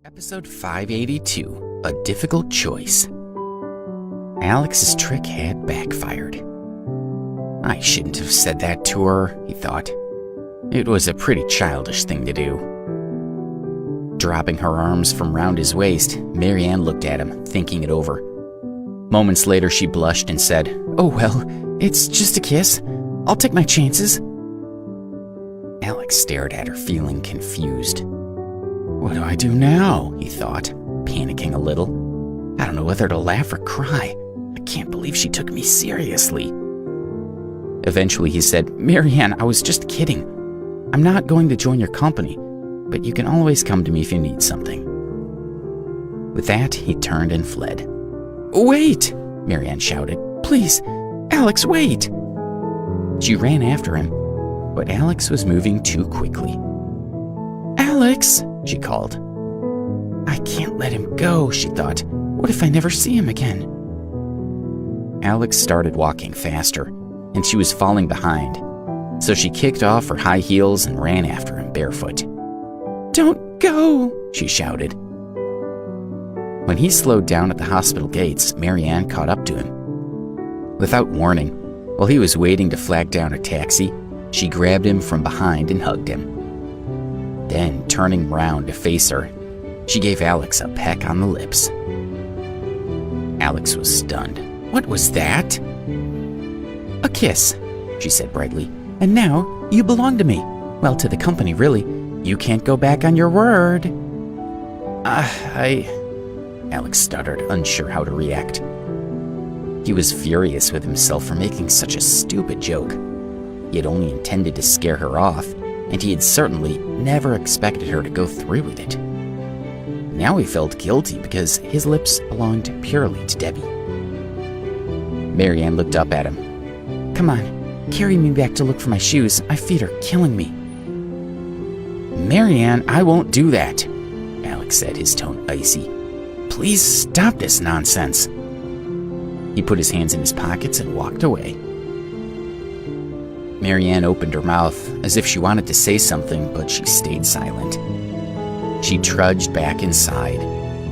Episode 582, A Difficult Choice. Alex's trick had backfired. I shouldn't have said that to her, he thought. It was a pretty childish thing to do. Dropping her arms from round his waist, Marianne looked at him, thinking it over. Moments later, she blushed and said, "Oh well, it's just a kiss. I'll take my chances." Alex stared at her, feeling confused. What do I do now? He thought, panicking a little. I don't know whether to laugh or cry. I can't believe she took me seriously. Eventually he said, "Marianne, I was just kidding. I'm not going to join your company, but you can always come to me if you need something." With that, he turned and fled. "Wait!" Marianne shouted. "Please, Alex, wait!" She ran after him, but Alex was moving too quickly. "Alex!" she called. "I can't let him go," she thought. "What if I never see him again?" Alex started walking faster, and she was falling behind, so she kicked off her high heels and ran after him barefoot. "Don't go!" she shouted. When he slowed down at the hospital gates, Marianne caught up to him. Without warning, while he was waiting to flag down a taxi, she grabbed him from behind and hugged him. Then, turning round to face her, she gave Alex a peck on the lips. Alex was stunned. What was that? "A kiss," she said brightly. "And now you belong to me. Well, to the company, really. You can't go back on your word." Alex stuttered, unsure how to react. He was furious with himself for making such a stupid joke. He had only intended to scare her off, and he had certainly never expected her to go through with it. Now he felt guilty because his lips belonged purely to Debbie. Marianne looked up at him. "Come on, carry me back to look for my shoes. My feet are killing me." "Marianne, I won't do that," Alex said, his tone icy. "Please stop this nonsense." He put his hands in his pockets and walked away. Marianne opened her mouth as if she wanted to say something, but she stayed silent. She trudged back inside,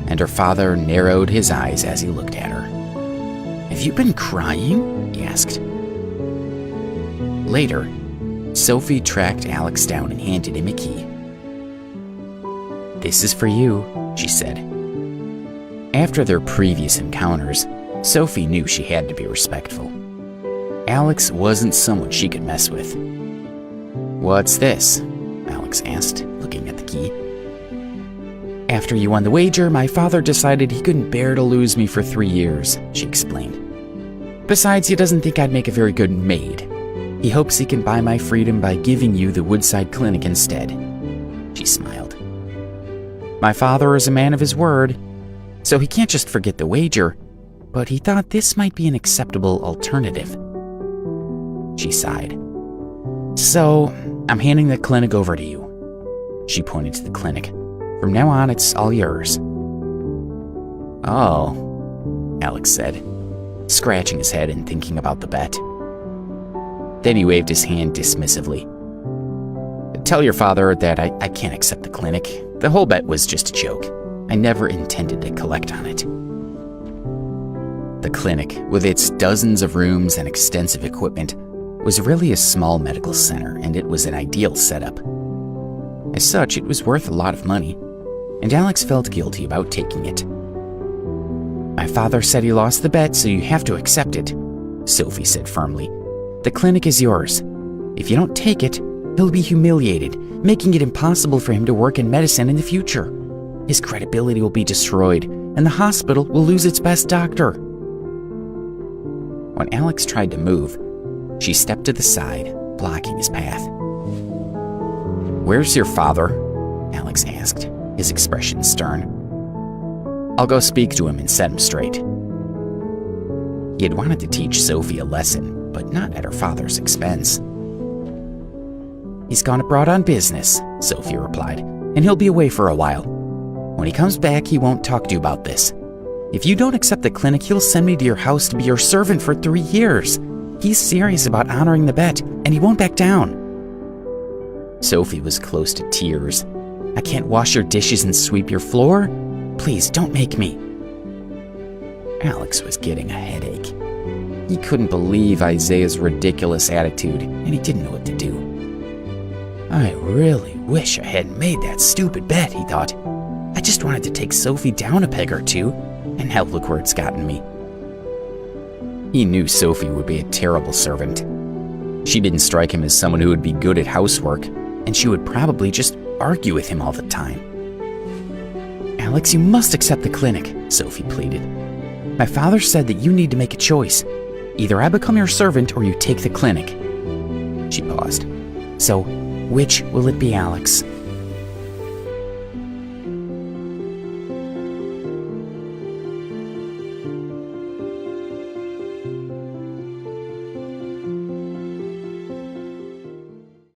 and her father narrowed his eyes as he looked at her. "Have you been crying?" he asked. Later, Sophie tracked Alex down and handed him a key. "This is for you," she said. After their previous encounters, Sophie knew she had to be respectful. Alex wasn't someone she could mess with. "What's this?" Alex asked, looking at the key. "After you won the wager, my father decided he couldn't bear to lose me for 3 years, she explained. "Besides, he doesn't think I'd make a very good maid. He hopes he can buy my freedom by giving you the Woodside Clinic instead." She smiled. "My father is a man of his word, so he can't just forget the wager, but he thought this might be an acceptable alternative." She sighed. "So, I'm handing the clinic over to you." She pointed to the clinic. "From now on, it's all yours." "Oh," Alex said, scratching his head and thinking about the bet. Then he waved his hand dismissively. "Tell your father that I can't accept the clinic. The whole bet was just a joke. I never intended to collect on it." The clinic, with its dozens of rooms and extensive equipment, was really a small medical center, and it was an ideal setup. As such, it was worth a lot of money, and Alex felt guilty about taking it. "My father said he lost the bet, so you have to accept it," Sophie said firmly. "The clinic is yours. If you don't take it, he'll be humiliated, making it impossible for him to work in medicine in the future. His credibility will be destroyed, and the hospital will lose its best doctor." When Alex tried to move, she stepped to the side, blocking his path. "Where's your father?" Alex asked, his expression stern. "I'll go speak to him and set him straight." He had wanted to teach Sophie a lesson, but not at her father's expense. "He's gone abroad on business," Sophie replied, "and he'll be away for a while. When he comes back, he won't talk to you about this. If you don't accept the clinic, he'll send me to your house to be your servant for 3 years. He's serious about honoring the bet, and he won't back down." Sophie was close to tears, I can't wash your dishes and sweep your floor. Please, don't make me. Alex was getting a headache. He couldn't believe Isaiah's ridiculous attitude, and he didn't know what to do. I really wish I hadn't made that stupid bet, he thought. I just wanted to take Sophie down a peg or two, and now look where it's gotten me. He knew Sophie would be a terrible servant. She didn't strike him as someone who would be good at housework, and she would probably just argue with him all the time. Alex, you must accept the clinic, Sophie pleaded. My father said that you need to make a choice. Either I become your servant or you take the clinic. She paused. So, which will it be, Alex?